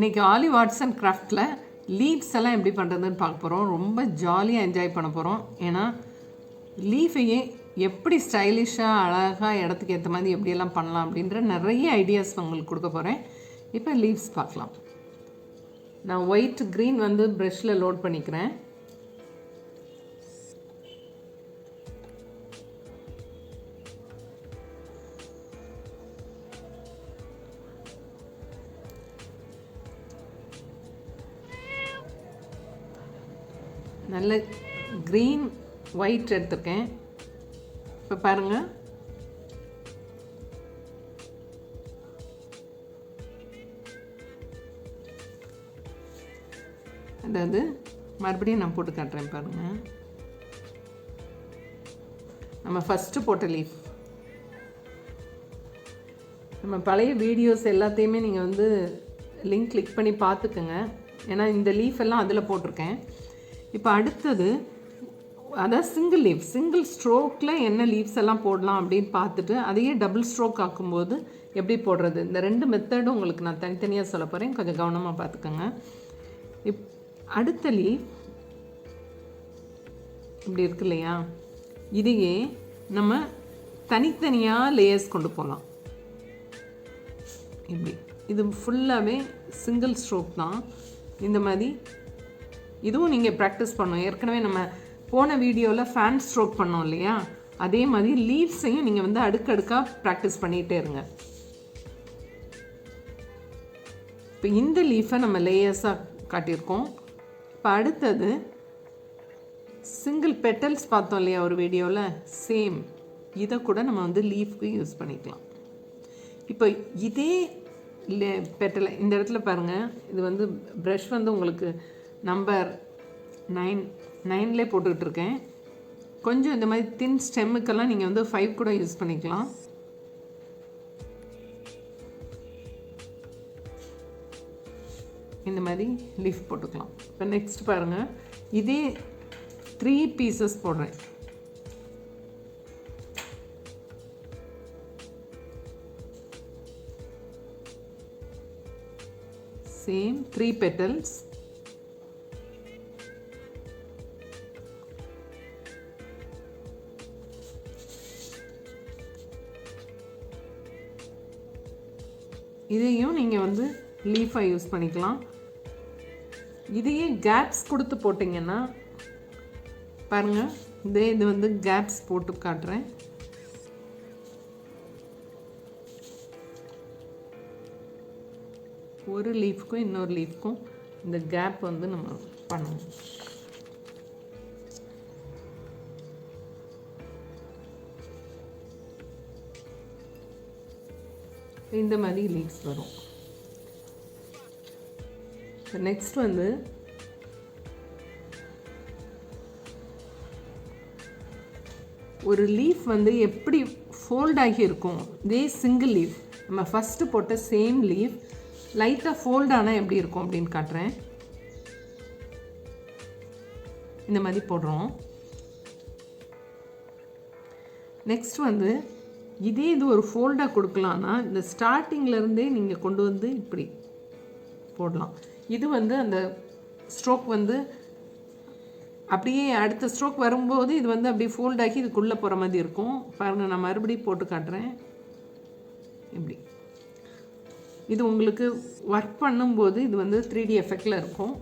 இன்றைக்கி olive arts and கிராஃப்டில் leaves எல்லாம் எப்படி பண்ணுறதுன்னு பார்க்க போகிறோம். ரொம்ப ஜாலியாக என்ஜாய் பண்ண போகிறோம். ஏன்னா லீஃபையே எப்படி ஸ்டைலிஷாக அழகாக இடத்துக்கு ஏற்ற மாதிரி எப்படியெல்லாம் பண்ணலாம் அப்படின்ற நிறைய ஐடியாஸ் உங்களுக்கு கொடுக்க போகிறேன். இப்போ லீவ்ஸ் பார்க்கலாம். நான் ஒயிட் க்ரீன் வந்து ப்ரஷில் லோட் பண்ணிக்கிறேன். நல்ல க்ரீன் ஒயிட் எடுத்துருக்கேன். இப்போ பாருங்கள், அதாவது மறுபடியும் நான் போட்டு காட்டுறேன் பாருங்கள். நம்ம ஃபஸ்ட்டு போட்ட லீஃப், நம்ம பழைய வீடியோஸ் எல்லாத்தையுமே நீங்கள் வந்து லிங்க் கிளிக் பண்ணி பார்த்துக்குங்க. ஏன்னா இந்த லீஃப் எல்லாம் அதில் போட்டிருக்கேன். இப்போ அடுத்தது அதான் சிங்கிள் லீஃப், சிங்கிள் ஸ்ட்ரோக்கில் என்ன லீவ்ஸ் எல்லாம் போடலாம் அப்படின்னு பார்த்துட்டு அதையே டபுள் ஸ்ட்ரோக் ஆக்கும்போது எப்படி போடுறது, இந்த ரெண்டு மெத்தடும் உங்களுக்கு நான் தனித்தனியாக சொல்ல போகிறேன். கொஞ்சம் கவனமாக பார்த்துக்கோங்க. அடுத்த லீஃப் இப்படி இருக்கு இல்லையா, இதையே நம்ம தனித்தனியாக லேயர்ஸ் கொண்டு போகலாம். இப்படி இது ஃபுல்லாகவே சிங்கிள் ஸ்ட்ரோக் தான். இந்த மாதிரி இதுவும் நீங்கள் ப்ராக்டிஸ் பண்ணணும். ஏற்கனவே நம்ம போன வீடியோவில் ஃபேன் ஸ்ட்ரோக் பண்ணோம் இல்லையா, அதே மாதிரி லீவ்ஸையும் நீங்கள் வந்து அடுக்கடுக்காக ப்ராக்டிஸ் பண்ணிகிட்டே இருங்க. இப்போ இந்த லீஃபை நம்ம லேயர்ஸாக காட்டியிருக்கோம். இப்போ அடுத்தது சிங்கிள் பெட்டல்ஸ் பார்த்தோம் இல்லையா ஒரு வீடியோவில், சேம் இதை கூட நம்ம வந்து லீஃப்க்கு யூஸ் பண்ணிக்கலாம். இப்போ இதே பெட்டலை இந்த இடத்துல பாருங்கள், இது வந்து ப்ரஷ் வந்து உங்களுக்கு நம்பர் 9 போட்டுக்கிட்டுருக்கேன். கொஞ்சம் இந்த மாதிரி தின் ஸ்டெம்முக்கெல்லாம் நீங்கள் வந்து 5 கூட யூஸ் பண்ணிக்கலாம். இந்த மாதிரி லீஃப் போட்டுக்கலாம். இப்போ நெக்ஸ்ட் பாருங்கள், இதே 3 பீசஸ் போடுறேன். Same 3 petals. இதையும் நீங்கள் வந்து லீஃபாக யூஸ் பண்ணிக்கலாம். இதையே கேப்ஸ் கொடுத்து போட்டிங்கன்னா பாருங்கள், இது வந்து கேப்ஸ் போட்டு காட்டுறேன். ஒரு லீஃப்க்கும் இன்னொரு லீஃப்க்கும் இந்த கேப் வந்து நம்ம பண்ணணும். இந்த மாதிரி லீவ்ஸ் வரும். நெக்ஸ்ட் வந்து ஒரு லீஃப் வந்து எப்படி ஃபோல்ட் ஆகி இருக்கும், இதே சிங்கிள் லீஃப் நம்ம ஃபஸ்ட்டு போட்ட சேம் லீஃப் லைட்டாக ஃபோல்ட் ஆனால் எப்படி இருக்கும் அப்படின்னு காட்டுறேன். இந்த மாதிரி போடுறோம். நெக்ஸ்ட் வந்து இதே இது ஒரு ஃபோல்டாக கொடுக்கலான்னா இந்த ஸ்டார்டிங்லேருந்தே நீங்கள் கொண்டு வந்து இப்படி போடலாம். இது வந்து அந்த ஸ்ட்ரோக் வந்து அப்படியே அடுத்த ஸ்ட்ரோக் வரும்போது இது வந்து அப்படியே ஃபோல்டாகி இதுக்குள்ளே போகிற மாதிரி இருக்கும். பாருங்கள், நான் மறுபடியும் போட்டு காட்டுறேன். இப்படி இது உங்களுக்கு ஒர்க் பண்ணும்போது இது வந்து 3D எஃபெக்டில் இருக்கும்.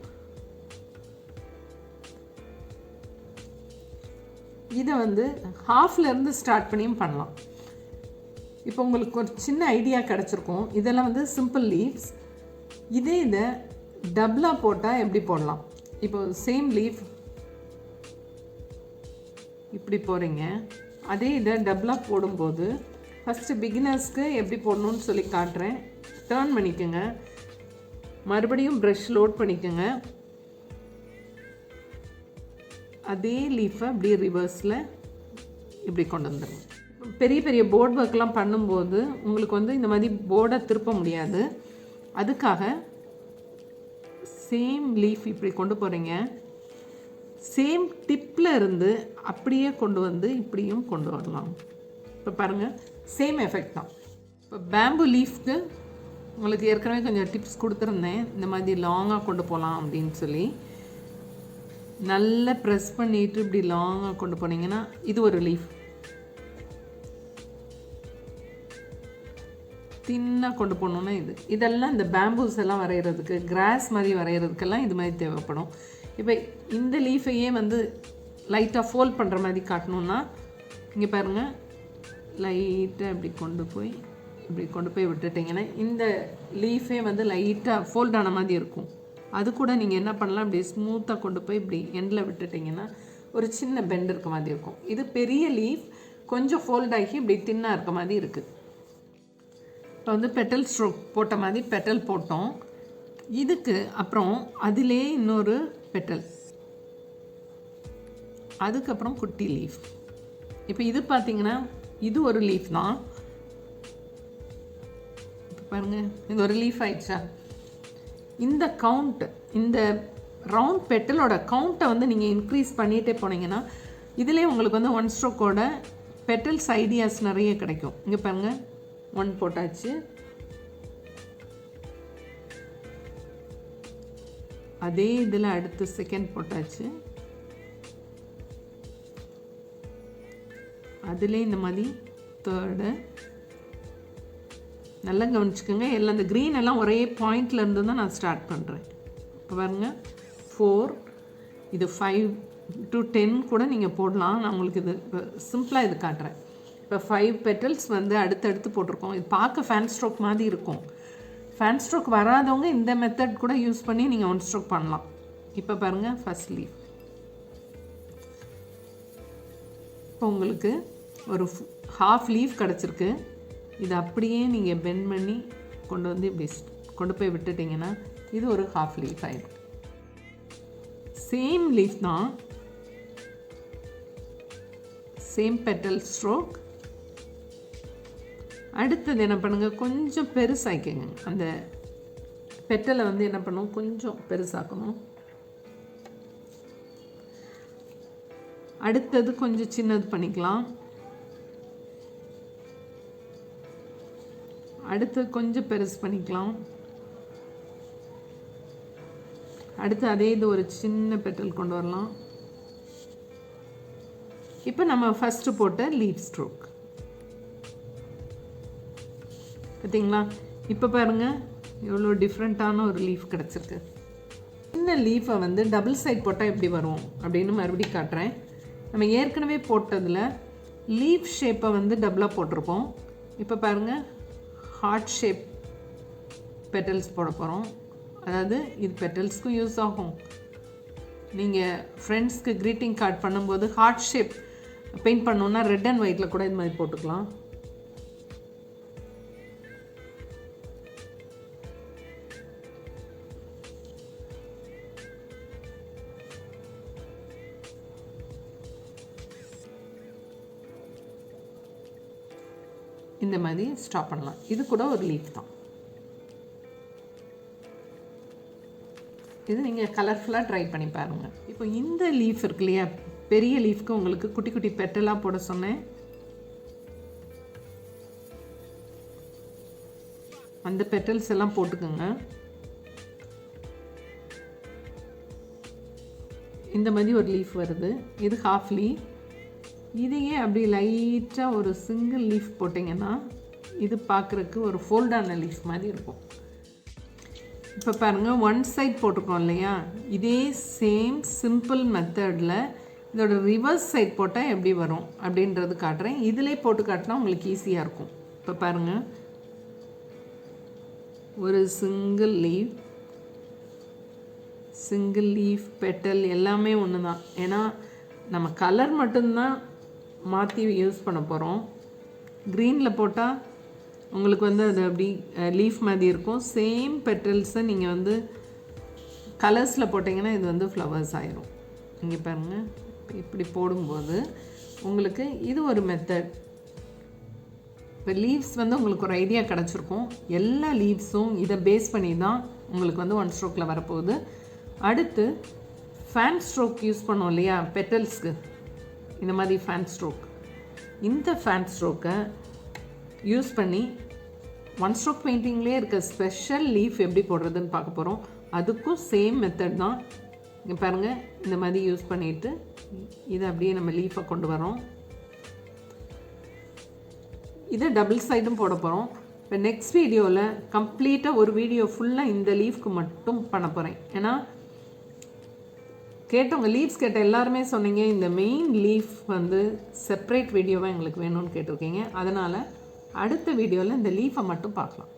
இதை வந்து ஹாஃப்லேருந்து ஸ்டார்ட் பண்ணியும் பண்ணலாம். இப்போ உங்களுக்கு ஒரு சின்ன ஐடியா கிடச்சிருக்கும். இதெல்லாம் வந்து சிம்பிள் லீவ்ஸ். இதை டபுளாக போட்டால் எப்படி போடலாம். இப்போ சேம் லீஃப் இப்படி போகிறீங்க, அதே இதை டபுளாக போடும்போது ஃபஸ்ட்டு பிகினர்ஸ்க்கு எப்படி போடணும்னு சொல்லி காட்டுறேன். டர்ன் பண்ணிக்கோங்க, மறுபடியும் ப்ரஷ் லோட் பண்ணிக்கோங்க. அதே லீஃபை அப்படியே ரிவர்ஸில் இப்படி கொண்டு வந்துடுங்க. பெரிய பெரிய போர்ட் ஒர்க்லாம் பண்ணும்போது உங்களுக்கு வந்து இந்த மாதிரி போர்டை திருப்ப முடியாது. அதுக்காக சேம் லீஃப் இப்படி கொண்டு போகிறீங்க. சேம் டிப்பில் இருந்து அப்படியே கொண்டு வந்து இப்படியும் கொண்டு வரலாம். இப்போ பாருங்கள், சேம் எஃபெக்ட் தான். இப்போ பேம்பு லீஃப்க்கு உங்களுக்கு ஏற்கனவே கொஞ்சம் டிப்ஸ் கொடுத்துருந்தேன், இந்த மாதிரி லாங்காக கொண்டு போகலாம் அப்படின்னு சொல்லி. நல்லா ப்ரெஸ் பண்ணிவிட்டு இப்படி லாங்காக கொண்டு போனீங்கன்னா இது ஒரு லீஃப். தின்னாக கொண்டு போகணுன்னா இதெல்லாம் இந்த பேம்பூஸ் எல்லாம் வரைகிறதுக்கு, கிராஸ் மாதிரி வரைகிறதுக்கெல்லாம் இது மாதிரி தேவைப்படும். இப்போ இந்த லீஃபையே வந்து லைட்டாக ஃபோல்ட் பண்ணுற மாதிரி காட்டணுன்னா இங்கே பாருங்கள், லைட்டாக இப்படி கொண்டு போய் விட்டுட்டிங்கன்னா இந்த லீஃபே வந்து லைட்டாக ஃபோல்ட் ஆன மாதிரி இருக்கும். அது கூட நீங்கள் என்ன பண்ணலாம், இப்படி ஸ்மூத்தாக கொண்டு போய் இப்படி எண்டில் விட்டுட்டிங்கன்னா ஒரு சின்ன பெண்ட் இருக்க மாதிரி இருக்கும். இது பெரிய லீஃப், கொஞ்சம் ஃபோல்ட் ஆகி இப்படி தின்னாக இருக்க மாதிரி இருக்குது. இப்போ வந்து பெட்டல் ஸ்ட்ரோக் போட்ட மாதிரி பெட்டல் போட்டோம். இதுக்கு அப்புறம் அதிலே இன்னொரு பெட்டல், அதுக்கப்புறம் குட்டி லீஃப். இப்போ இது பார்த்திங்கன்னா இது ஒரு லீஃப் தான். இப்போ பாருங்கள், இது ஒரு லீஃப் ஆயிடுச்சா. இந்த கவுண்ட், இந்த ரவுண்ட் பெட்டலோட கவுண்ட்டை வந்து நீங்கள் இன்க்ரீஸ் பண்ணிகிட்டே போனீங்கன்னா இதிலே உங்களுக்கு வந்து ஒன் ஸ்ட்ரோக்கோட பெட்டல்ஸ் ஐடியாஸ் நிறைய கிடைக்கும். இங்கே பாருங்கள், 1 போட்டாச்சு. அதே இதில் அடுத்து 2nd போட்டாச்சு. அதிலே இந்த மாதிரி 3rd. நல்லா கவனிச்சுக்கோங்க, எல்லாம் இந்த க்ரீன் எல்லாம் ஒரே பாயிண்டில் இருந்து தான் நான் ஸ்டார்ட் பண்ணுறேன். இப்போ பாருங்கள் 4, இது 5 to 10 கூட நீங்கள் போடலாம். நான் உங்களுக்கு இது சிம்பிளாக இது காட்டுறேன். இப்போ 5 பெட்டல்ஸ் வந்து அடுத்தடுத்து போட்டிருக்கோம். இது பார்க்க ஃபேன் ஸ்ட்ரோக் மாதிரி இருக்கும். ஃபேன் ஸ்ட்ரோக் வராதவங்க இந்த மெத்தட் கூட யூஸ் பண்ணி நீங்கள் 1 ஸ்ட்ரோக் பண்ணலாம். இப்போ பாருங்கள், ஃபர்ஸ்ட் லீஃப். இப்போ உங்களுக்கு ஒரு ஹாஃப் லீஃப் கிடச்சிருக்கு. இது அப்படியே நீங்கள் பெண்ட் பண்ணி கொண்டு வந்து இப்படி கொண்டு போய் விட்டுட்டிங்கன்னா இது ஒரு ஹாஃப் லீஃப் ஆகிடும். சேம் லீஃப் தான், சேம் பெட்டல் ஸ்ட்ரோக். அடுத்தது என்ன பண்ணுங்கள், கொஞ்சம் பெருசாக்கிங்க. அந்த பெட்டலை வந்து என்ன பண்ணும், கொஞ்சம் பெருசாக்கணும். அடுத்தது கொஞ்சம் சின்னது பண்ணிக்கலாம். அடுத்து கொஞ்சம் பெருசு பண்ணிக்கலாம். அடுத்து அதே இது ஒரு சின்ன பெட்டல் கொண்டு வரலாம். இப்போ நம்ம ஃபஸ்ட்டு போட்ட லீஃப் ஸ்ட்ரோக் பார்த்தீங்களா. இப்போ பாருங்கள், எவ்வளோ டிஃப்ரெண்ட்டான ஒரு லீஃப் கிடச்சிருக்கு. சின்ன லீஃபை வந்து டபுள் சைட் போட்டால் எப்படி வரும் அப்படின்னு மறுபடியும் காட்டுறேன். நம்ம ஏற்கனவே போட்டதில் லீஃப் ஷேப்பை வந்து டபுளாக போட்டிருப்போம். இப்போ பாருங்கள், ஹார்ட் ஷேப் பெட்டல்ஸ் போட போகிறோம். அதாவது இது பெட்டல்ஸ்க்கும் யூஸ் ஆகும். நீங்கள் ஃப்ரெண்ட்ஸ்க்கு க்ரீட்டிங் கார்டு பண்ணும்போது ஹார்ட் ஷேப் பெயிண்ட் பண்ணோன்னா ரெட் அண்ட் ஒயிட்டில் கூட இது மாதிரி போட்டுக்கலாம். இந்த மாதிரி ஸ்டாப் பண்ணலாம். இது கூட ஒரு லீஃப் தான். இது நீங்கள் கலர்ஃபுல்லாக ட்ரை பண்ணி பாருங்கள். இப்போ இந்த லீஃப் இருக்கு இல்லையா, பெரிய லீஃப்க்கு உங்களுக்கு குட்டி குட்டி பெட்டலாக போட சொன்னேன். அந்த பெட்டல்ஸ் எல்லாம் போட்டுக்கோங்க. இந்த மாதிரி ஒரு லீஃப் வருது. இது ஹாஃப் லீஃப். இதையே அப்படி லைட்டாக ஒரு சிங்கிள் லீஃப் போட்டிங்கன்னா இது பார்க்குறக்கு ஒரு ஃபோல்டான லீஃப் மாதிரி இருக்கும். இப்போ பாருங்கள், 1 சைட் போட்டிருக்கோம் இல்லையா, இதே சேம் சிம்பிள் மெத்தடில் இதோட ரிவர்ஸ் சைட் போட்டால் எப்படி வரும் அப்படின்றது காட்டுறேன். இதிலே போட்டு காட்டினா உங்களுக்கு ஈஸியாக இருக்கும். இப்போ பாருங்கள், ஒரு சிங்கிள் லீஃப் பெட்டல் எல்லாமே ஒன்று தான். ஏன்னா நம்ம கலர் மட்டும்தான் மாற்றி யூஸ் பண்ண போகிறோம். க்ரீனில் போட்டால் உங்களுக்கு வந்து அது அப்படி லீஃப் மாதிரி இருக்கும். சேம் பெட்டல்ஸை நீங்கள் வந்து கலர்ஸில் போட்டிங்கன்னா இது வந்து ஃப்ளவர்ஸ் ஆயிரும். இங்கே பாருங்கள், இப்படி போடும்போது உங்களுக்கு இது ஒரு மெத்தட். இப்போ லீவ்ஸ் வந்து உங்களுக்கு ஒரு ஐடியா கிடச்சிருக்கும். எல்லா லீவ்ஸும் இதை பேஸ் பண்ணி தான் உங்களுக்கு வந்து 1 ஸ்ட்ரோக்கில் வரப்போகுது. அடுத்து ஃபேன் ஸ்ட்ரோக் யூஸ் பண்ணோம் இல்லையா பெட்டல்ஸ்க்கு, இந்த மாதிரி ஃபேன் ஸ்ட்ரோக். இந்த ஃபேன் ஸ்ட்ரோக்கை யூஸ் பண்ணி ஒன் ஸ்ட்ரோக் பெயிண்டிங்லேயே இருக்க ஸ்பெஷல் லீஃப் எப்படி போடுறதுன்னு பார்க்க போகிறோம். அதுக்கும் சேம் மெத்தட் தான். இங்கே பாருங்கள், இந்த மாதிரி யூஸ் பண்ணிவிட்டு இதை அப்படியே நம்ம லீஃபை கொண்டு வரோம். இதை டபுள் சைடும் போட போகிறோம். இப்போ நெக்ஸ்ட் வீடியோவில் கம்ப்ளீட்டாக ஒரு வீடியோ ஃபுல்லாக இந்த லீஃப்க்கு மட்டும் பண்ண போகிறேன். ஏன்னா கேட்டவங்க லீவ்ஸ் கேட்ட எல்லாருமே சொன்னீங்க இந்த மெயின் லீஃப் வந்து செப்பரேட் வீடியோவாக எங்களுக்கு வேணும்னு கேட்டிருக்கீங்க. அதனால் அடுத்த வீடியோவில் இந்த லீஃபை மட்டும் பார்க்கலாம்.